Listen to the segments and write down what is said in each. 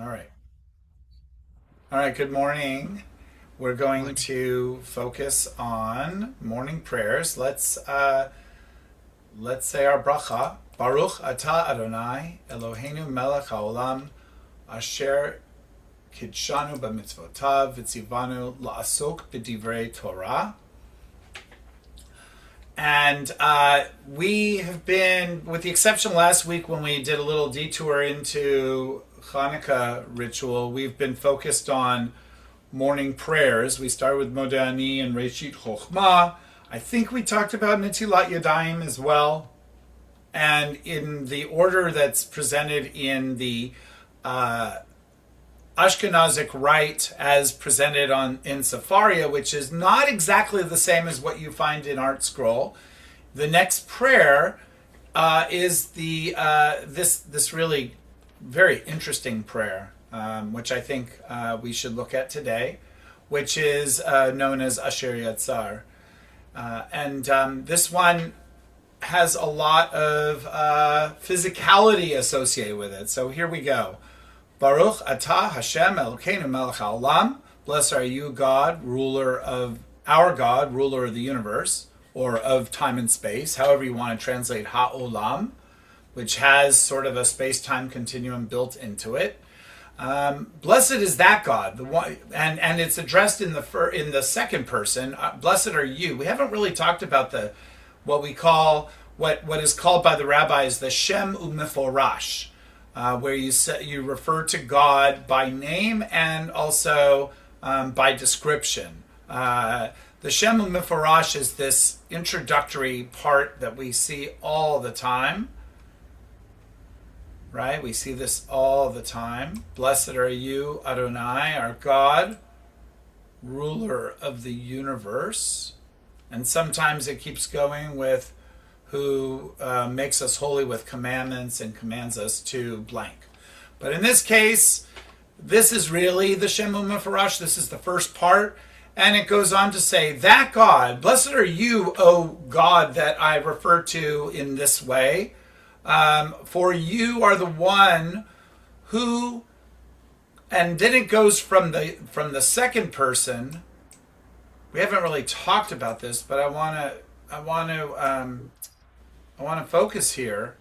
All right. All right, good morning. We're going to focus on morning prayers. Let's say our bracha. Baruch atah Adonai Eloheinu melech haolam asher kidshanu b'mitzvotav v'tzivanu la'asok b'divrei Torah. And we have been, with the exception last week when we did a little detour into Hanukkah ritual, we've been focused on morning prayers. We started with Modeh and Reshit Chochmah. I think we talked about Netilat Yadayim as well. And in the order that's presented in the Ashkenazic rite as presented in Sefaria, which is not exactly the same as what you find in Art Scroll. The next prayer is this really very interesting prayer, which I think we should look at today, which is known as Asher Yatzar. And this one has a lot of physicality associated with it. So here we go. Baruch atah Hashem Elokeinu melech haolam. Blessed are you, God, ruler of the universe, or of time and space, however you want to translate ha'olam, which has sort of a space-time continuum built into it. Blessed is that God, the one, and it's addressed in the second person. Blessed are you. We haven't really talked about what is called by the rabbis the Shem U'Meforash. Where you refer to God by name and also by description. The Shem U'Meforash is this introductory part that we see all the time. Right? We see this all the time. Blessed are you, Adonai, our God, ruler of the universe. And sometimes it keeps going with who makes us holy with commandments and commands us to blank. But in this case, this is really the Shem U'Meforash. This is the first part. And it goes on to say, that God, blessed are you, O God, that I refer to in this way. For you are the one who, and then it goes from the second person. We haven't really talked about this, but I want to focus here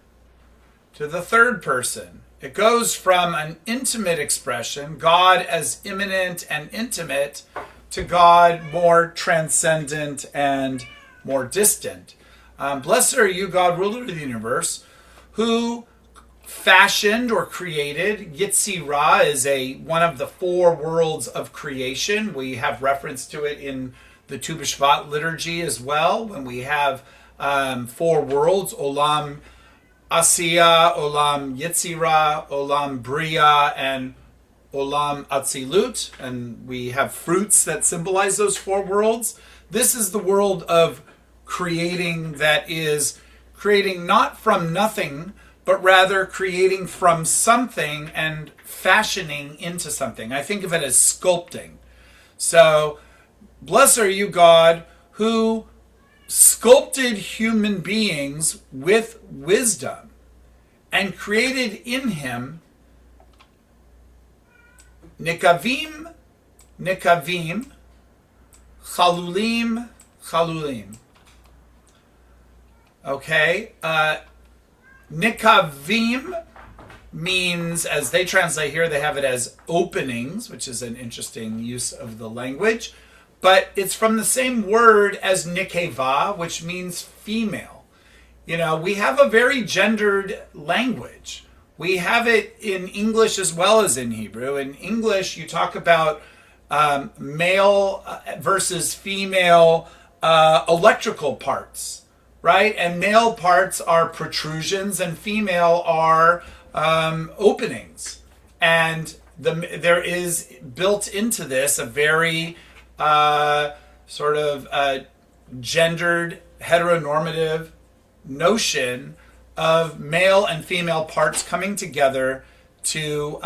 to the third person. It goes from an intimate expression, God as immanent and intimate, to God more transcendent and more distant. Blessed are you, God, ruler of the universe, who fashioned or created. Yitzirah is one of the four worlds of creation. We have reference to it in the Tu B'Shvat liturgy as well, when we have four worlds: Olam Asiya, Olam Yitzira, Olam Bria, and Olam Atzilut. And we have fruits that symbolize those four worlds. This is the world of creating, that is creating not from nothing, but rather creating from something and fashioning into something. I think of it as sculpting. So, blessed are you, God, who sculpted human beings with wisdom and created in him nikavim, chalulim. Okay, nikavim means, as they translate here, they have it as openings, which is an interesting use of the language. But it's from the same word as nikeva, which means female. You know, we have a very gendered language. We have it in English as well as in Hebrew. In English, you talk about male versus female electrical parts, right? And male parts are protrusions and female are openings. And there is built into this a very gendered, heteronormative notion of male and female parts coming together to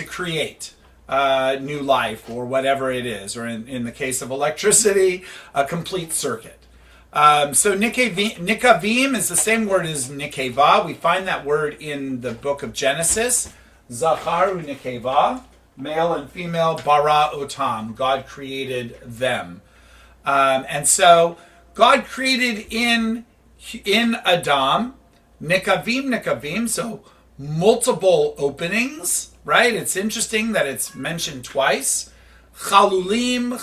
create new life, or whatever it is, or in the case of electricity, a complete circuit. So nikavim is the same word as nikeva. We find that word in the book of Genesis. Zachar u'nekeva, male and female, bara otam. God created them. And so God created in Adam, nikavim, so multiple openings, right? It's interesting that it's mentioned twice. Chalulim,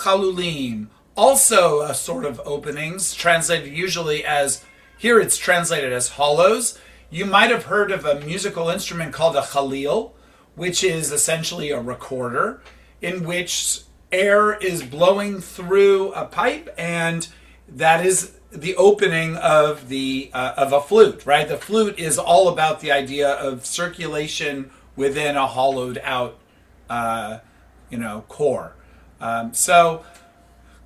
also a sort of openings, translated usually as, here it's translated as hollows. You might have heard of a musical instrument called a khalil, which is essentially a recorder in which air is blowing through a pipe, and that is the opening of a flute, right? The flute is all about the idea of circulation within a hollowed out, core. So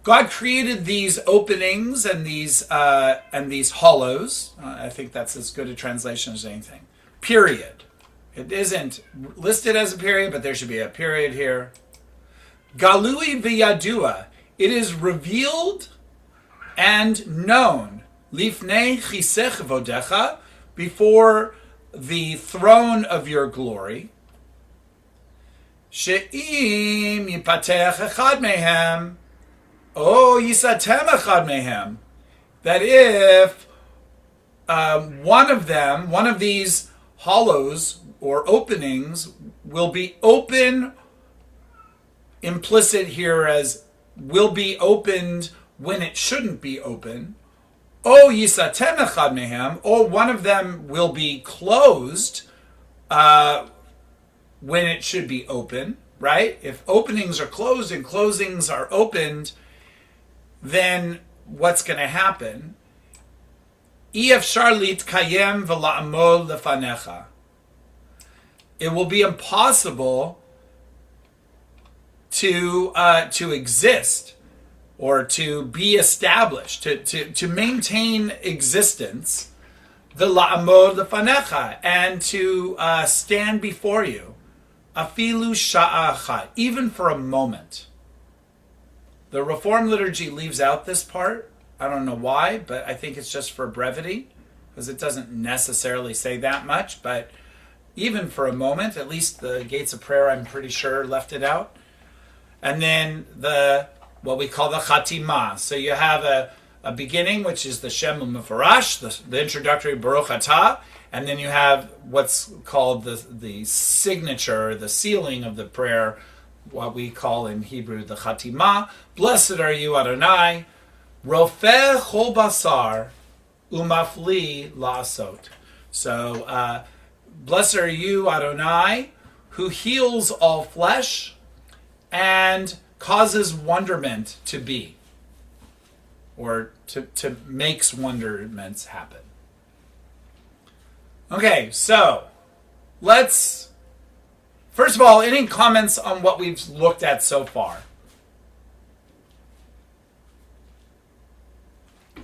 God created these openings and these hollows. I think that's as good a translation as anything. Period. It isn't listed as a period, but there should be a period here. Galui v'yadua. It is revealed and known. Lifnei chisech vodecha, before the throne of your glory. She'im yipatech echad mehem, o yisatem echad mehem. That if one of these hollows or openings will be open, implicit here as will be opened when it shouldn't be open, o yisatem echad mehem, or one of them will be closed when it should be open, right? If openings are closed and closings are opened, then what's going to happen? I'efshar litkayem v'la'amod lefanecha. It will be impossible to exist or to be established, to maintain existence, v'la'amod lefanecha, and to stand before you, afilu sha'achad, even for a moment. The Reform liturgy leaves out this part. I don't know why, but I think it's just for brevity, because it doesn't necessarily say that much, but even for a moment, at least the Gates of Prayer, I'm pretty sure, left it out. And then what we call the Chatimah. So you have a beginning, which is the Shem Mufarash, the introductory Baruch Atah, and then you have what's called the signature, the sealing of the prayer, what we call in Hebrew the Chatimah. Blessed are you, Adonai, Rofeh Chol Basar, Umafli La'asot. So, blessed are you, Adonai, who heals all flesh and causes wonderment to be, or to makes wonderments happen. Okay, so let's, first of all, any comments on what we've looked at so far?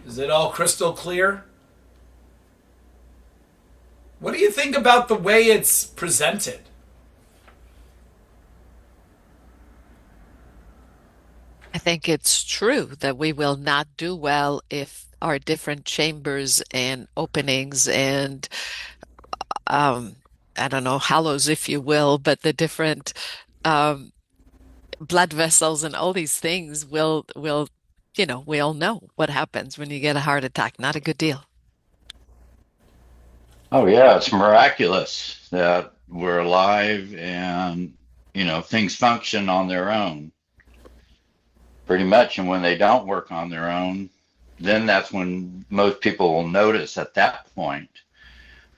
Is it all crystal clear? What do you think about the way it's presented? I think it's true that we will not do well if our different chambers and openings and I don't know, hollows, if you will, but the different blood vessels and all these things will, we all know what happens when you get a heart attack. Not a good deal. Oh yeah, it's miraculous that we're alive and things function on their own pretty much. And when they don't work on their own, then that's when most people will notice at that point.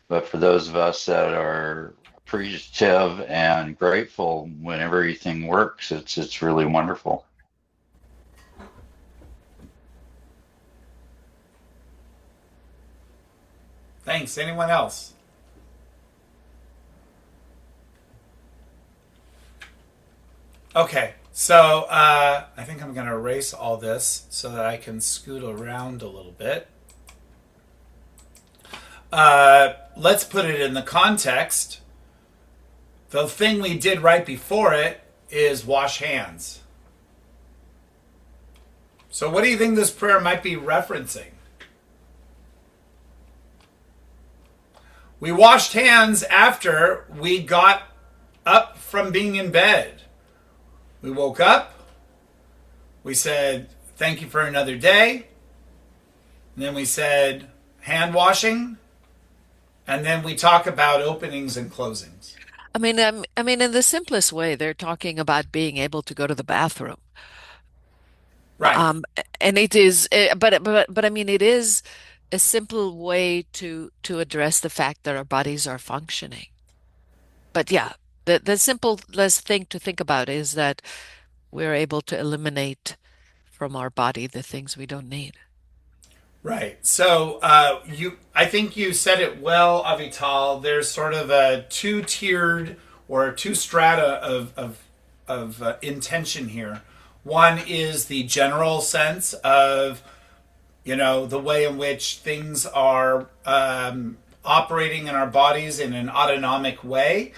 But for those of us that are appreciative and grateful when everything works, it's really wonderful. Thanks. Anyone else? Okay, so I think I'm going to erase all this so that I can scoot around a little bit. Let's put it in the context. The thing we did right before it is wash hands. So what do you think this prayer might be referencing? We washed hands after we got up from being in bed. We woke up. We said, thank you for another day. And then we said, hand washing. And then we talk about openings and closings. In the simplest way, they're talking about being able to go to the bathroom. Right. Um, and it is, but I mean, it is a simple way to address the fact that our bodies are functioning. But yeah, the simplest thing to think about is that we're able to eliminate from our body the things we don't need. Right. So I think you said it well, Avital. There's sort of a two-tiered or two strata of intention here. One is the general sense of the way in which things are operating in our bodies in an autonomic way,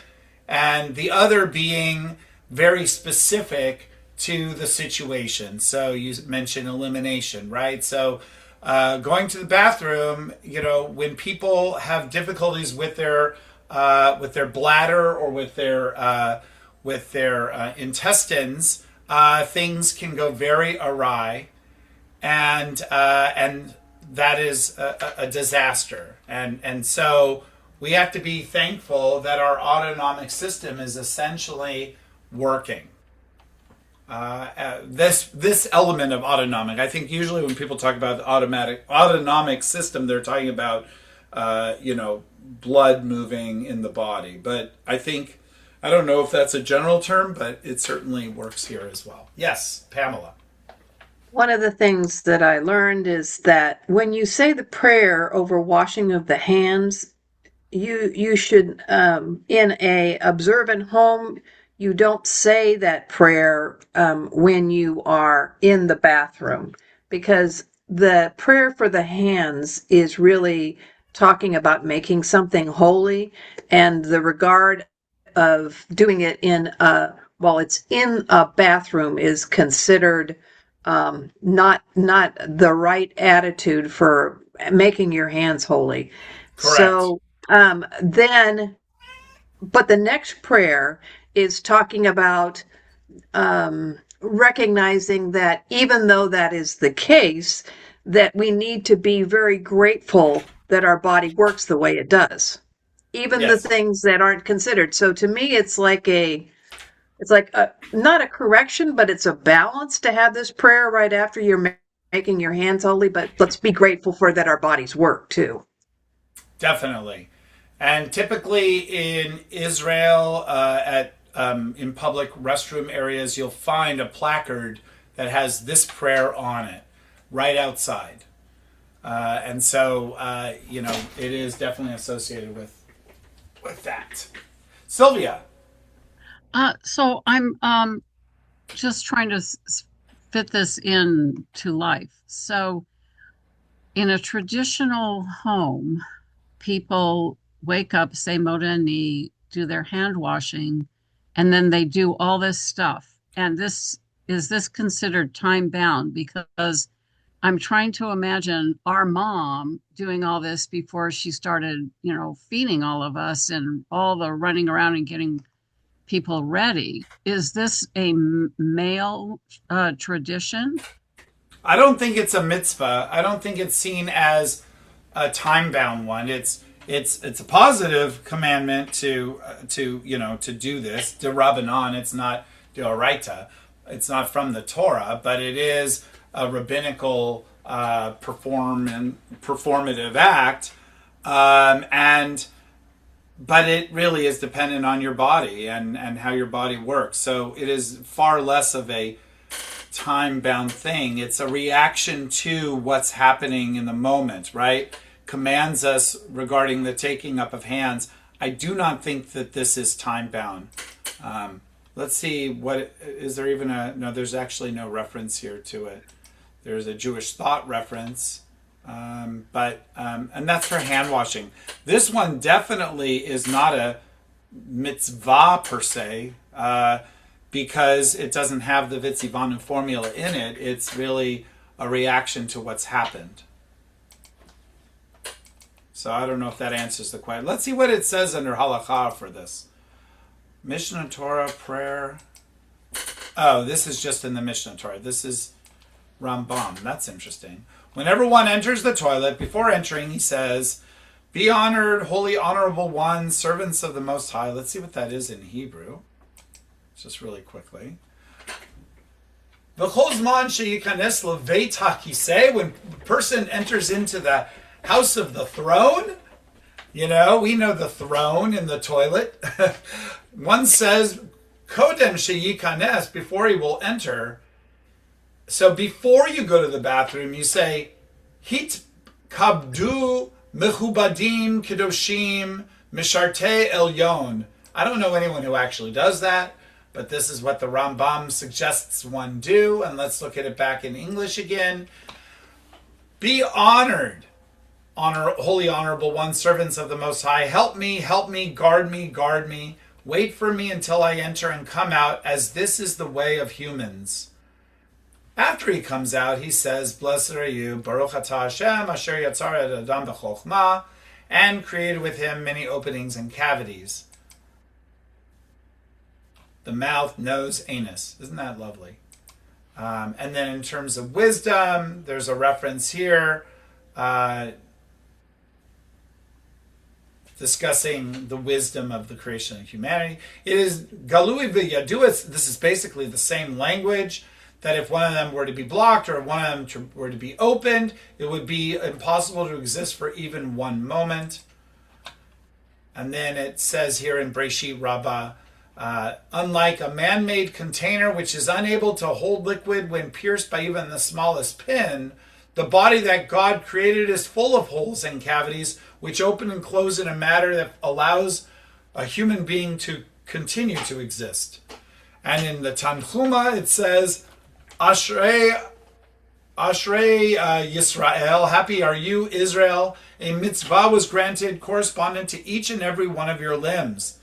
and the other being very specific to the situation. So you mentioned elimination, right? So going to the bathroom, when people have difficulties with their bladder or with their intestines, things can go very awry, and that is a disaster. And so we have to be thankful that our autonomic system is essentially working. This element of autonomic, I think usually when people talk about the autonomic system, they're talking about blood moving in the body. But I don't know if that's a general term, but it certainly works here as well. Yes, Pamela. One of the things that I learned is that when you say the prayer over washing of the hands, you should in a observant home, you don't say that prayer when you are in the bathroom, because the prayer for the hands is really talking about making something holy, and the regard of doing it while it's in a bathroom is considered not the right attitude for making your hands holy. Correct. So then, but the next prayer is talking about recognizing that even though that is the case, that we need to be very grateful that our body works the way it does, even the Yes. things that aren't considered. So to me, it's like not a correction, but it's a balance to have this prayer right after you're making your hands holy. But let's be grateful for that our bodies work too. Definitely. And typically in Israel, in public restroom areas, you'll find a placard that has this prayer on it right outside. And so, it is definitely associated with that. Sylvia. So I'm just trying to fit this into life. So in a traditional home, people wake up, say Modeh, do their hand washing, and then they do all this stuff. And is this considered time bound? Because I'm trying to imagine our mom doing all this before she started, feeding all of us and all the running around and getting people ready. Is this a male tradition? I don't think it's a mitzvah. I don't think it's seen as a time bound one. It's a positive commandment to do this. De Rabbanan. It's not deoraita. It's not from the Torah, but it is a rabbinical performative act, but it really is dependent on your body and how your body works. So it is far less of a time-bound thing. It's a reaction to what's happening in the moment, right? Commands us regarding the taking up of hands. I do not think that this is time-bound. Let's see, is there even no, there's actually no reference here to it. There's a Jewish thought reference. And that's for hand washing. This one definitely is not a mitzvah per se, because it doesn't have the Vitzivanu formula in it. It's really a reaction to what's happened. So I don't know if that answers the question. Let's see what it says under halakha for this. Mishnah Torah prayer. Oh, this is just in the Mishnah Torah. This is Rambam. That's interesting. Whenever one enters the toilet, before entering, he says, "Be honored, holy, honorable ones, servants of the Most High." Let's see what that is in Hebrew. Just really quickly. V'chol zman sheyikanes leveit hakiseh, when a person enters into the house of the throne, we know the throne in the toilet. One says, kodem sheyikanes, before he will enter. So before you go to the bathroom, you say, hit kabdu mechubadim kedoshim misharte elyon. I don't know anyone who actually does that, but this is what the Rambam suggests one do. And let's look at it back in English again. Be honored, holy, honorable ones, servants of the Most High. Help me, guard me, guard me. Wait for me until I enter and come out, as this is the way of humans. After he comes out, he says, "Blessed are you, Baruch atah Hashem, Asher Yatzar et Adam b'chokhmah," and created with him many openings and cavities. The mouth, nose, anus. Isn't that lovely? And then in terms of wisdom, there's a reference here discussing the wisdom of the creation of humanity. It is galui v'yaduas. This is basically the same language, that if one of them were to be blocked or one of them were to be opened, it would be impossible to exist for even one moment. And then it says here in Breshit Rabbah, unlike a man-made container which is unable to hold liquid when pierced by even the smallest pin, the body that God created is full of holes and cavities which open and close in a manner that allows a human being to continue to exist. And in the Tanchuma it says, Ashrei Yisrael, happy are you, Israel. A mitzvah was granted correspondent to each and every one of your limbs.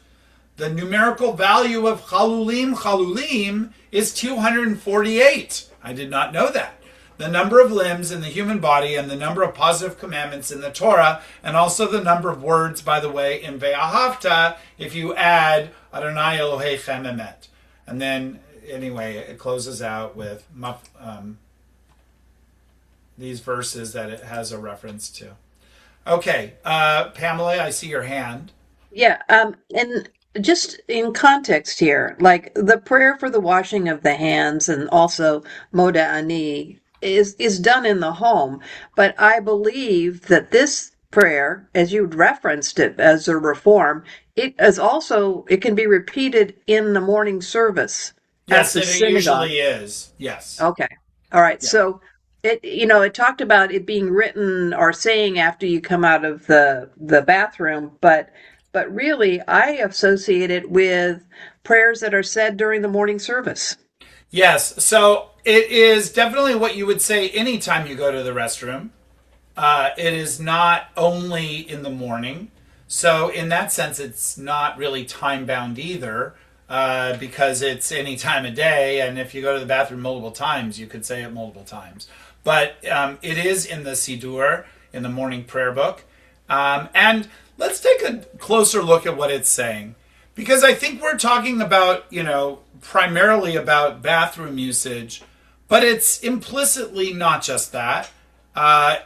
The numerical value of chalulim is 248. I did not know that. The number of limbs in the human body and the number of positive commandments in the Torah, and also the number of words, by the way, in Ve'ahavta, if you add Adonai Elohechem Emet. And then, anyway, it closes out with these verses that it has a reference to. Okay, Pamela, I see your hand. Yeah, and just in context here, like the prayer for the washing of the hands and also Moda Ani is done in the home. But I believe that this prayer, as you referenced it as a reform, it can be repeated in the morning service. Yes, it usually is. Yes. Okay. All right. Yeah. So it talked about it being written or saying after you come out of the bathroom, but really I associate it with prayers that are said during the morning service. Yes. So it is definitely what you would say anytime you go to the restroom. It is not only in the morning. So in that sense, it's not really time bound either, because it's any time of day. And if you go to the bathroom multiple times, you could say it multiple times. But it is in the Siddur, in the morning prayer book. And let's take a closer look at what it's saying. Because I think we're talking about, primarily about bathroom usage, but it's implicitly not just that.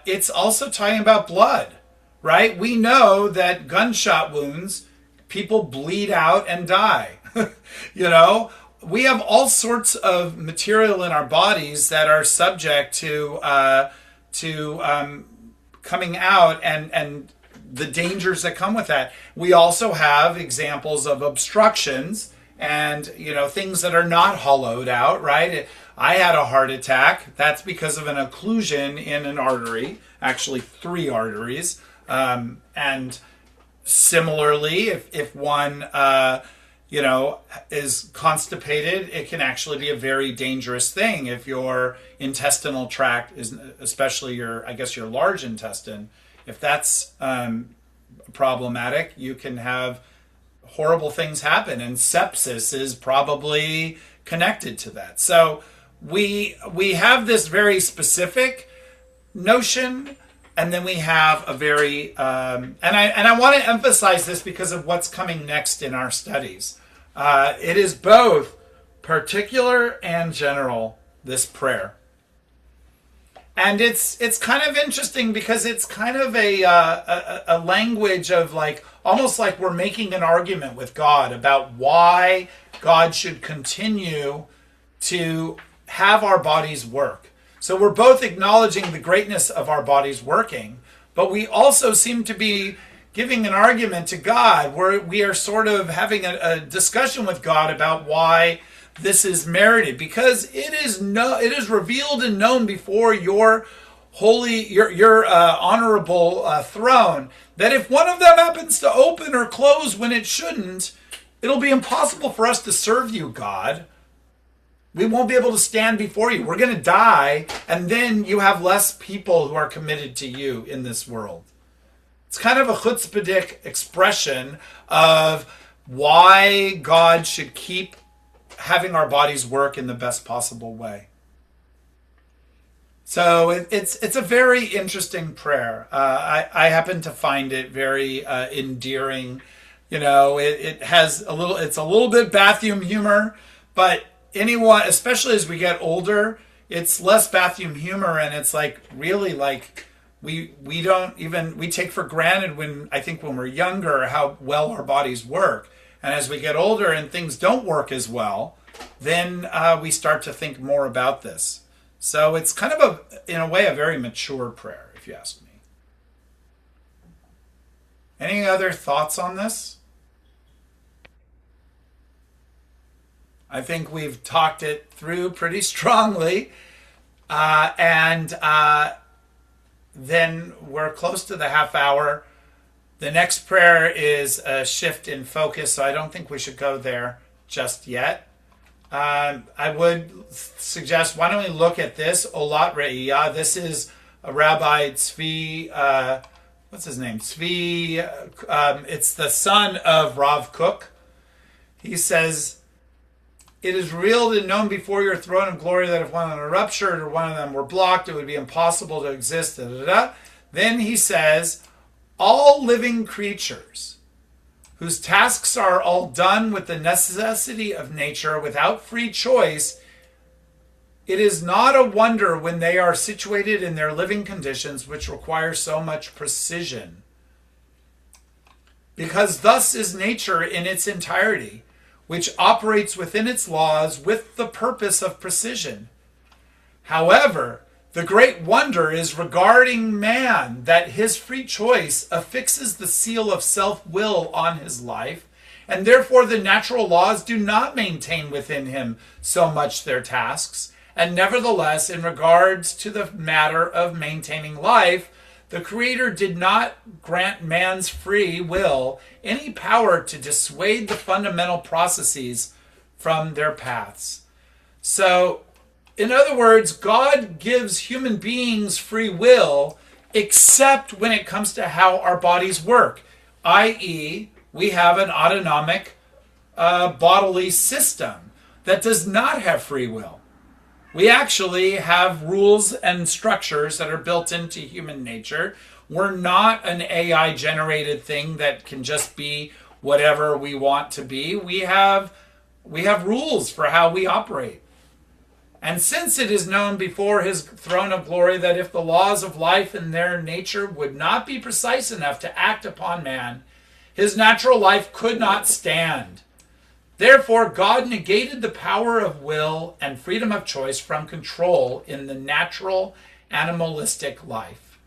It's also talking about blood, right? We know that gunshot wounds, people bleed out and die. We have all sorts of material in our bodies that are subject to coming out and the dangers that come with that. We also have examples of obstructions and, things that are not hollowed out, right? I had a heart attack. That's because of an occlusion in an artery, actually 3 arteries. And similarly, if one, is constipated, it can actually be a very dangerous thing. If your intestinal tract is, especially your large intestine, if that's problematic, you can have horrible things happen, and sepsis is probably connected to that. So we have this very specific notion, and then we have a very and I want to emphasize this because of what's coming next in our studies. It is both particular and general, this prayer. And it's kind of interesting because it's kind of a language of like, almost like we're making an argument with God about why God should continue to have our bodies work. So we're both acknowledging the greatness of our bodies working, but we also seem to be giving an argument to God where we are sort of having a discussion with God about why this is merited, because it is revealed and known before your holy, your honorable throne, that if one of them happens to open or close when it shouldn't, it'll be impossible for us to serve you, God. We won't be able to stand before you. We're going to die, and then you have less people who are committed to you in this world. It's kind of a chutzpahdik expression of why God should keep having our bodies work in the best possible way. So it's a very interesting prayer. I happen to find it very endearing. You know, it's a little bit Baphomet humor, but anyone, especially as we get older, it's less Baphomet humor, and it's like really like we take for granted when we're younger how well our bodies work. And as we get older and things don't work as well, then we start to think more about this. So it's kind of in a way, a very mature prayer, if you ask me. Any other thoughts on this? I think we've talked it through pretty strongly. And then we're close to the half hour. The next prayer is a shift in focus, so I don't think we should go there just yet. I would suggest, why don't we look at this, Olat Re'iyah. This is a Rabbi Tzvi, what's his name? Tzvi, it's the son of Rav Kook. He says, it is real and known before your throne of glory that if one of them were ruptured or one of them were blocked, it would be impossible to exist. Da, da, da. Then he says, all living creatures whose tasks are all done with the necessity of nature without free choice, it is not a wonder when they are situated in their living conditions which require so much precision. Because thus is nature in its entirety, which operates within its laws with the purpose of precision. However, the great wonder is regarding man, that his free choice affixes the seal of self-will on his life, and therefore the natural laws do not maintain within him so much their tasks. And nevertheless, in regards to the matter of maintaining life, the Creator did not grant man's free will any power to dissuade the fundamental processes from their paths. So, in other words, God gives human beings free will, except when it comes to how our bodies work, i.e., we have an autonomic bodily system that does not have free will. We actually have rules and structures that are built into human nature. We're not an AI-generated thing that can just be whatever we want to be. We have rules for how we operate. And since it is known before his throne of glory that if the laws of life and their nature would not be precise enough to act upon man, his natural life could not stand. Therefore, God negated the power of will and freedom of choice from control in the natural animalistic life.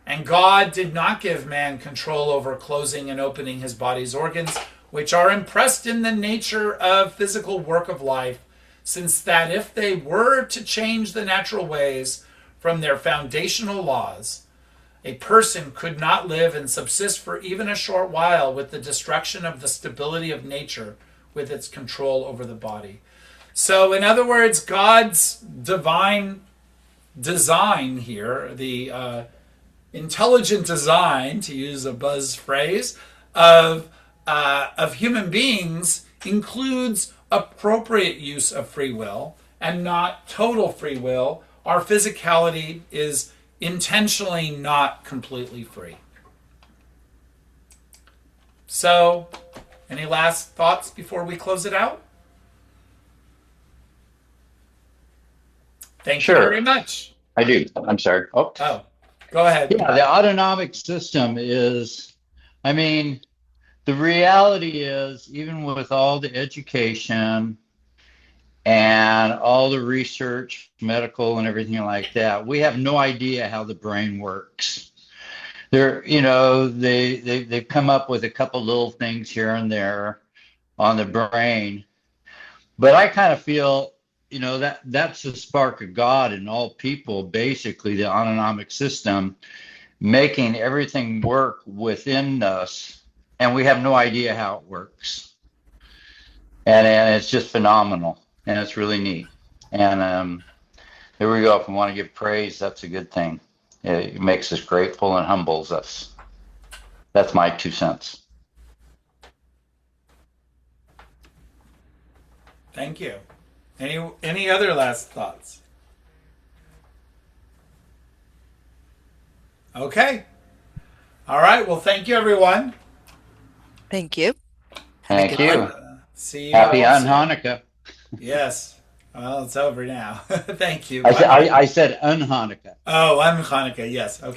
And God did not give man control over closing and opening his body's organs, which are impressed in the nature of physical work of life, since that if they were to change the natural ways from their foundational laws, a person could not live and subsist for even a short while with the destruction of the stability of nature with its control over the body. So, in other words, God's divine design here, the intelligent design, to use a buzz phrase, of human beings includes appropriate use of free will and not total free will. Our physicality is intentionally not completely free. So Any last thoughts before we close it out? Thank you very Sure, much. I do. I'm sorry. Oh, Oh, go ahead. yeah, the autonomic system is, I mean, the reality is, even with all the education and all the research, medical and everything like that, we have no idea how the brain works. They've come up with a couple little things here and there on the brain, but I kind of feel, that's the spark of God in all people, basically the autonomic system, making everything work within us, and we have no idea how it works. And it's just phenomenal, and it's really neat. And there we go. If we want to give praise, that's a good thing. It makes us grateful and humbles us. That's my 2 cents. Thank you. Any other last thoughts? Okay. All right. Well, thank you, everyone. Thank you. Have a Thank good you. one. See you Happy all on soon. Hanukkah. Yes. Well, it's over now. Thank you. I Bye-bye. said un Hanukkah. Oh, I'm Hanukkah. Yes. Okay.